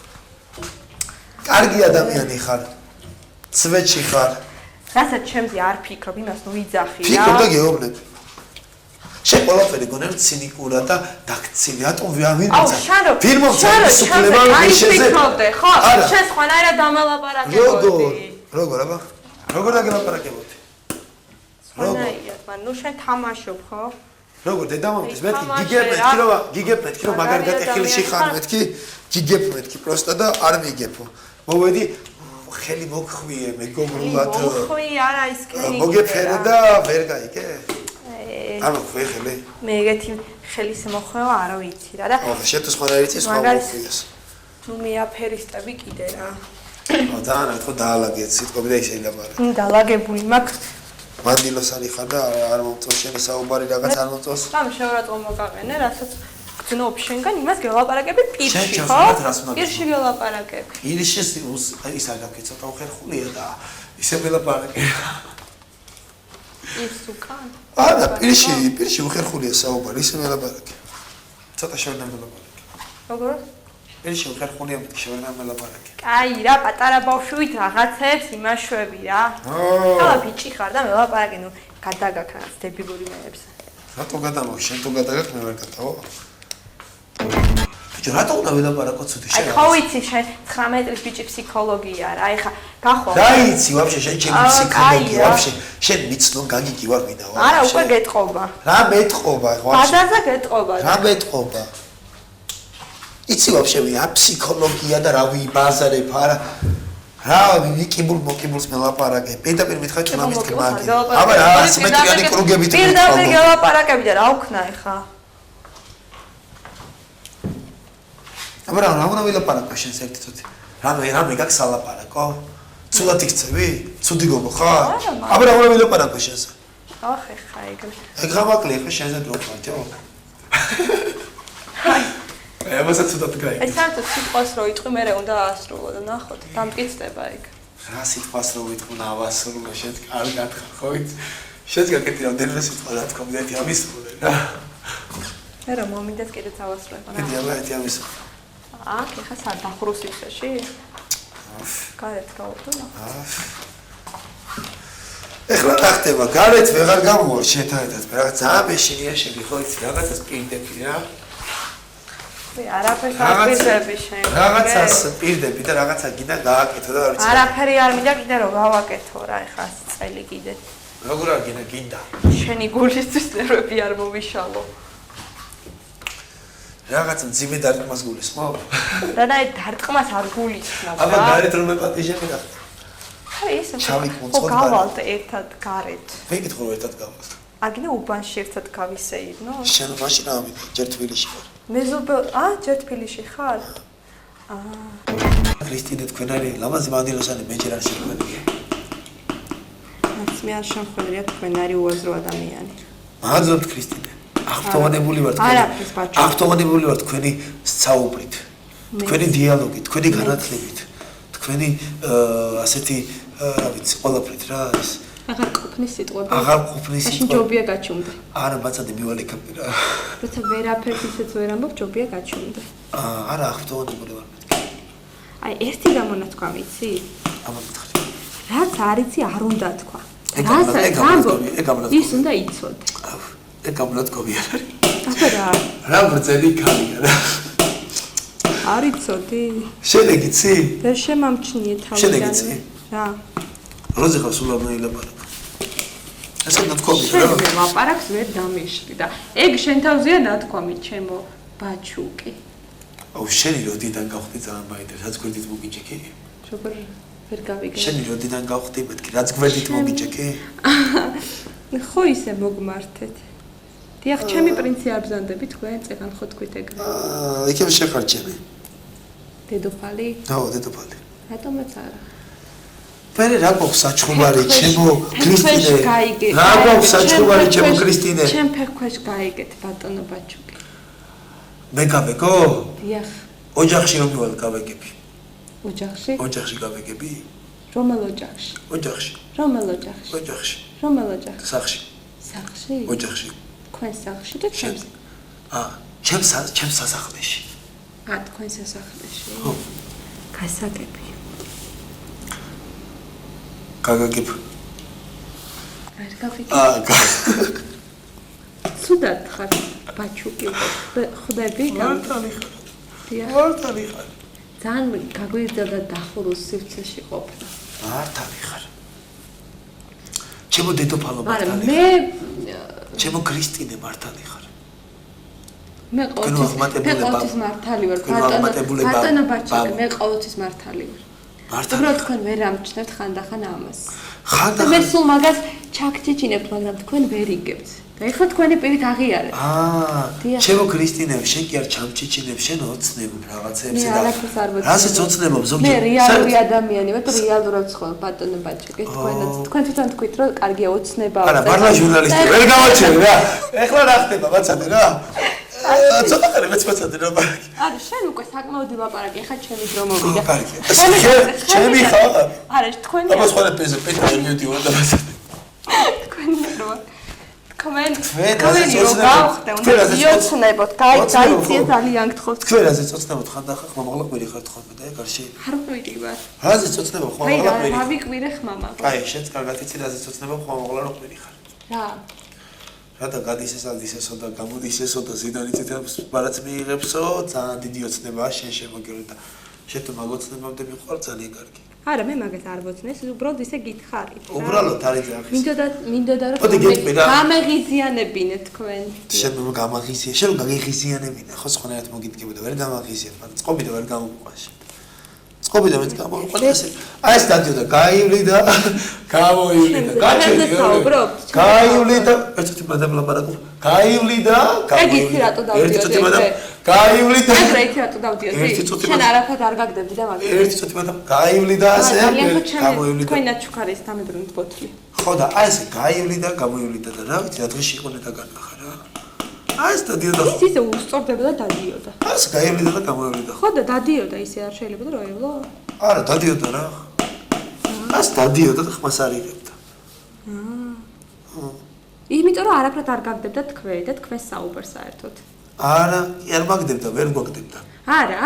კარგი ადამიანი ხარ. ცვეტში ხარ. რასაც ჩემზე არ ფიქრობ, იმას ნუ ვიძახი რა. ფიქრობ და გეუბნები. შენ ყველაფერი გონებ ცინიკურად და დაქცილი, რატომ ვინ მიცან? ფილმობთ სუკლება შეზე. ხო, შენ სხვანაირად დამელაპარაკებოდი. როგორ აბა? როგორ დაგელაპარაკებოდი? სხვანაირად, მან ნუ შენ თამაშობ, ხო? როგორ დედამამის მეთქი გიგებ მეთქი რომ მაგარი გატეხილში ხარ მეთქი გიგებ მეთქი პროსტა და არ მიგებო. მოვედი ხელი მოხვიე მეგობრულად მოხვი არა ისკენი მოგეფერე და ვერ გაიგე არ მოხვიე ხელი მე ეგეთი ხელის მოხვევა არ ვიცი რა და შენ თუ სხვა არ იცი სხვა მოხვიეს ნუ მეაფერისტები კიდე რა და რა თქო დაალაგეთ სიტყვები და ისე ილაპარაკე დაალაგებული მაქვს მანდილოსანი ხარ და არ მომწონს შენი საუბარი რაღაც არ მომწონს ამ შეურატო მოგაყენე რასაც გძნობ შენგან იმას გელაპარაკები პირში ხო პირში გელაპარაკები პირში ის არ გაკეთე ცოტა უხერხულია და ისე გელაპარაკე ის უკან არა პირში უხერხულია საუბარი ისე გელაპარაკე ცოტა შევერნა მელაპარაკე როგორ პირში უხერხულია შევერნა მელაპარაკე კაი რა პატარა ბავშვით რაღაცებს იმაშვები რა ხა ბიჭი ხარ და მელაპარაკე ნუ გადაგაქ რაღაც დებილური მეებს რატო გადამოგ შენ თუ გადაგაქ მე ვერ გადავა ბიჭო რატო უნდა ველაპარაკო ცუდი შენ აი ხო ვიცი შენ 19 წლის ბიჭი ფსიქოლოგია რა აი ხა გახვალ დაიცი ვაფშე შენ ჩემი ფსიქოლოგია ვაფშე შენ მიცნო გაგიგი ვარ მინდა ვაფშე არა უკვე გეტყობა რა მეტყობა ვაფშე ბაზარზე გეტყობა რა მეტყობა იცი ვაფშე ვია ფსიქოლოგია და რა ვიბაზარებ არა რა ვიკიბულ მოკიბულს მელაპარაკე პედაპირ მითხარ თუ მამის თემაგი აბა რა სიმეტრიანი კრუგებით პირდაპირ გელაპარაკები და რა უქნა ეხა აბა რა უნდა ვილაპარაკო შენ საერთოდ რამე გაქვს ალაპარაკო ცუდად იქცევი ცუდი გოგო ხარ აბა რა უნდა ვილაპარაკო შენს ახ ეხა ეგ გამაკლი ხა შენზე დრო ხარჯო აბა ცუდად გაიგე ეს საერთოდ სიტყვას რო იტყვი მე უნდა აასრულო და ნახოთ დამტკიცდება ეგ რა სიტყვას რო იტყვი ავასრულო შენ კარგად ხარ ხო ვიცი შენ გაკეთე რამდენიმე სიტყვა რა თქმა უნდა ამისრულე რა მე რომ მომინდეს კიდეც ავასრულებ რა კიდე აბა ამის აქ ეხა სადახრუსისში გარეთ გავუწუნა ეხლა რა ხდება გარეთ ვეღარ გამოვარ შენთან ერთად რაღაც ძალიან მეშინია შენი ხო იცი რაღაცას პირდები რა არაფერს არ პირდები შენ რაღაცას პირდები და რაღაცა გინდა გააკეთო და არ ვიცი არაფერი არ მინდა კიდე რომ გავაკეთო რა ეხა წელი კიდე როგორ არ გინდა შენი გულისთვის ნერვები არ მომიშალო რაღაც მძიმე დარტყმას გულისხმობ? რანაირ დარტყმას არ გულისხმობ რა. აბა გარეთ რომ მეპატიჟები რა. აი ეს ხო გავალთ ერთად გარეთ. ვეკითხო რომ ერთად გავალთ. აგინე უბანში ერთად გავისეირნო? შენ მაშინ ავიდე ჯერ თბილისში ვარ. მეზობელ ჯერ თბილისში ხარ? ქრისტინე თქვენ არის ლამაზი მანდილოსანი მე ჯერ არ შეგვიძლია. მე არ შემხვედრია თქვენ არის უაზრო ადამიანი. მადლობთ ქრისტინე. აღფრთოვანებული ვარ თქვენი. აღფრთოვანებული ვარ თქვენი საუბრით. თქვენი დიალოგით, თქვენი განათლებით, თქვენი ასეთი რა ვიცი, ყველაფრით რა ეს. აღარ ყოფნის სიტყვები. აღარ ყოფნის სიტყვები. მაშინ ჯობია გაჩუმდე. არა, ბაცადი მივალეკები რა. როცა ვერაფერს ისეც ვერ ამბობ, ჯობია გაჩუმდე. არა, აღფრთოვანებული ვარ მეთქი. აი, ერთი გამონათქვა ვიცი? აბა მითხარი. რაც არ იცი, არ უნდა თქვა. რასაც ამბობ, ის უნდა იცოდე. ეგ გამონათქვამი არ არის. აბა რა? რა ბრძენი ქალია რა. არ იცოდი? შენ ეგიცი? ვერ შემამჩნიე თავიდან. შენ ეგიცი? რა? როზე ხარ სულ არ მოილაპარაკ. ესე ნათქვამი რა. შენ ლაპარაკს ვერ დამიშლი და ეგ შენ თავზეა ნათქვამი, ჩემო ბაჩუკი. აუ შენი როდიდან გავხდი ძალიან მაინტერესებს, რაც გვერდით მოგიჭექი? როგორ ვერ გავიგე. შენი როდიდან გავხდი მეთქი, რაც გვერდით მოგიჭექი? ხო ისე მოგმართეთ. დიახ, ჩემი პრინცი არ ბზანდები თქვენ, წეგან ხო თქვით ეგრე. იქებ შეხარ ჩემი. დედოფალი? ხო, დედოფალი. რატომაც არა? მე რა გვაქვს საჩხუბარი, ჩემო ქრისტინე? რა გვაქვს საჩხუბარი, ჩემო ქრისტინე? ჩემ ფეხქვეშ გაიგეთ, ბატონო ბაჩუკი. მე გავეგო? დიახ. ოჯახში რომ მივალ გავეგები. ოჯახში? ოჯახში გავეგები? რომელ ოჯახში? ოჯახში. რომელ ოჯახში? ოჯახში. რომელ ოჯახში? სახში. სახში? ოჯახში. თქვენ სახში და ჩემს? ჩემს სასახლეში. თქვენ სასახლეში? ხო. გასაგები. გაგაგებ. ვერ გავიგე. სუდად ხარ ბაჩუკი ხვდები? მართალი ხარ. დიახ. მართალი ხარ. ძალიან გაგვიზრდა დახურულ სივრცეში ყოფნა. მართალი ხარ. ჩემო დედოფალო მართალი. მაგრამ მე ჩემო ქრისტინე მართალი ხარ. მე ყოველთვის მართალი ვარ. ბატონო ბაჩუკი, მე ყოველთვის მართალი ვარ. მართლა. უბრალოდ თქვენ ვერ ამჩნევთ ხანდახან ამას. ხანდახან მე სულ მაგას ჩაგჭიჭინებთ, მაგრამ თქვენ ვერ იგებთ. და ეხლა თქვენი პირით აღიარეთ. დიახ. ჩემო ქრისტინეო, შენ კი არ ჩამჩიჩინებ, შენ ოცნებობ რაღაცებზე მე არაფერს არ ვეცნობ. რასაც ოცნებობ მე ზოგჯერ. რეალური ადამიანი ვარ და რეალურად ვცხოვრობ ბატონო ბაჭიკი. თქვენ თვითონ თქვით რომ კარგია ოცნებაა. არა, მარლა ჟურნალისტი ვერ გავაჩერე რა. ეხლა რა ხდება, ბაცადე რა. ცოტა ხანი მეც ბაცადე რა. არა, შენ უკვე საკმაოდ ვილაპარაკე, ეხლა ჩემი დრო მოვიდა. კარგი. ჩემი ხარ. არა, თქვენი. აბა სხვა პეზე პეტრე მივდივარ და ბაცადე. თქვენი დრო. კომენტ რაზეც ოცნებობ? უნდა იოცნებოთ, გაიციე ძალიან გთხოვთ. თქვენ რაზეც ოცნებობ ხანდახან ხმამაღლა ყვირი ხართ ხოლმე და გარშე. არ ყვირი ვარ. რაზეც ოცნებობ ხმამაღლა ყვირი? რა ვიყვირე ხმამა. აი, შენც კარგად იცი რაზეც ოცნებობ ხმამაღლა რო ყვირი ხარ. რა? რათა გადის ეს ადის ესო და გამოდის ესო და ზიდან იცით ბარაც მიიღებსო, ძალიან დიდი ოცნებაა შენ შემოგირო და შენ თუ მაგოცნებამდე მიყვარ ძალიან კარგი. არა, მე მაგას არ ვოცნეს, უბრალოდ ისე გითხარით. უბრალოდ არის ძახის. მინდოდა ოდი გეტყვი რა. გამეღიზიანებინეთ თქვენ. შენ გამაღიზიან, შენ გაგიღიზიანებინე, ხო სხვანაირად მოგიდგებოდა, ვერ გამაღიზიან, მაგრამ წყობი და ვერ გამოყვაში. წყობი და მეც გამოყვანი ასე. აი ეს დადიოდა, გაივლი და გამოივლი და გაჩერდი. გაივლი და ერთერთი მადამ ლაპარაკობ. გაივლი და გაივლი. ერთი წუთი მადამ გაივლი და ერთი რატო დავდიოდი? შენ არაფერად არ გაგდებდი და მაგას. ერთი წუთი მადამ გაივლი და ასე გამოივლი და თქვენაც ჩუქარის დამებრუნეთ ბოთლი. ხო და აი ესე გაივლი და გამოივლი და რა ვიცი რა დღეში იყო ნეტა განახა რა. აი ეს დადიოდა. ისე უსწორდებოდა დადიოდა. ასე გაივლი და გამოივლი და. ხო და დადიოდა ისე არ შეიძლება და რა ევლო? არა დადიოდა რა. ასე დადიოდა და ხმას არ იღებდა. იმიტომ რომ არაფრად არ გაგდებდა თქვენ და თქვენ საუბარ საერთოდ. არა, არ მაგდებდა, ვერ გვაგდებდა. არა,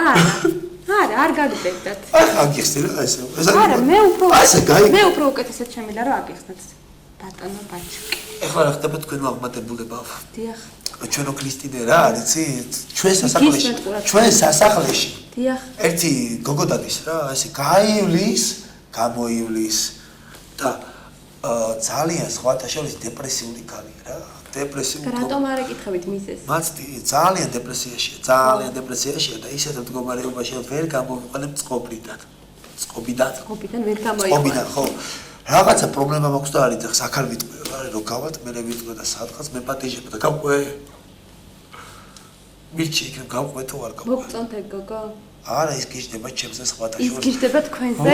არ გაგდებდათ. აგიხსნე რა ესე. არა, მე უფრო უკეთესად შემიძლია რომ აგიხსნათ. ბატონო ბაჭიკი. ეხლა რა ხდება თქვენ აღმატებულება? დიახ. ჩვენო ქრისტინე რა არის, იცით? ჩვენ სასახლეში. დიახ. ერთი გოგო დადის რა, ესე გაივლის, გამოივლის და ძალიან სხვათა შორის დეპრესიული ქალია რა. დეპრესიული. რატომ არ ეკითხებით მისეს? მაცდი ძალიან დეპრესიაშია და ისეთ მდგომარეობაში ვერ გამოვიყენებ წყობიდან. წყობიდან ვერ გამოიყენებ. წყობიდან ხო. რაღაცა პრობლემა მაქვს და არის ახლა აქ არ ვიტყვი რა, რომ გავალთ, მე ვიტყვი და სადღაც მე პატიჟებ და გავყვე. მიჩი იქნებ გავყვე თუ არ გავყვე. მოგწონთ ეგ გოგო? არა, ის გიждდება ჩემზე სხვათა შორის. ის გიждდება თქვენზე?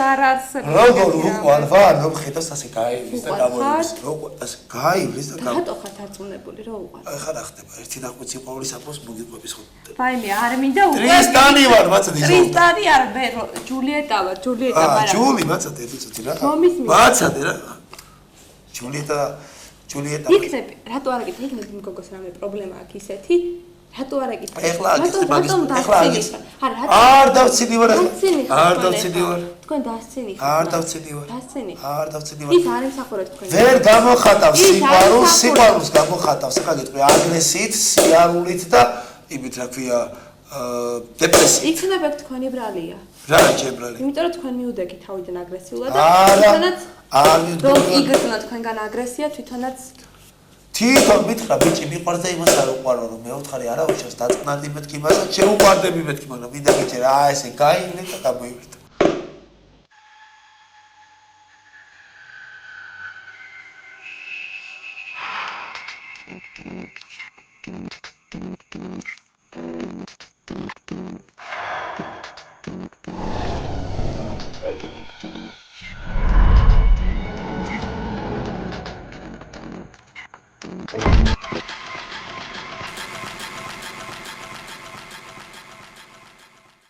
არასწორებს, როგორ უყვარ ვარ, რომ ხედავს ასე გაივლის და გამოივლის. როგორ ასე გაივლის და რატო ხართ არწმუნებული რომ უყვარ? ახლა რა ხდება? ერთი ნახვეცი ყვავლის აპოს მოგიყვების ხო? ვაიმე, არ მინდა უკვე. ტრისტანი ვარ, მაცადი. ტრისტანი არ მე ჯულიეტა ვარ, ჯულიეტა ვარ. ჯული, მაცადი, ერთი წუთი რა. მაცადი რა. ჯულიეტა. იქნები, რატო არ აკითხე? იქნები იმ გოგოს რამე პრობლემა აქვს ისეთი? რატო არ აკითხე? ეხლა აკითხე მაგის. არ დავცინი ვარ. არ დავცინი ვარ. თქვენ დასცინი ხარ? არ დავცინი ვარ. დასცინი? არ დავცინი ვარ. ის არ ემსახურეთ თქვენ. ვერ გამოხატავს სიყვარულს გამოხატავს. ახლა გეტყვი აგრესიით, სიარულით და იმით რა ქვია დეპრესიით. იქნება თქვენი ბრალია. რა ჯებრალი? იმიტომ რომ თქვენ მიუდეგი თავიდან აგრესიულად და თვითონაც რომ იგრძნო თქვენგან აგრესია თვითონაც თვითონ მითხრა ბიჭი მიყვარს და იმას არ უყვარო რომ მე ვთხარი არა უშავს დაწყნარდი მეთქი იმასაც შეუყვარდები მეთქი მაგრამ მინდა გიჭერა ესე გაივლე და გამოივლე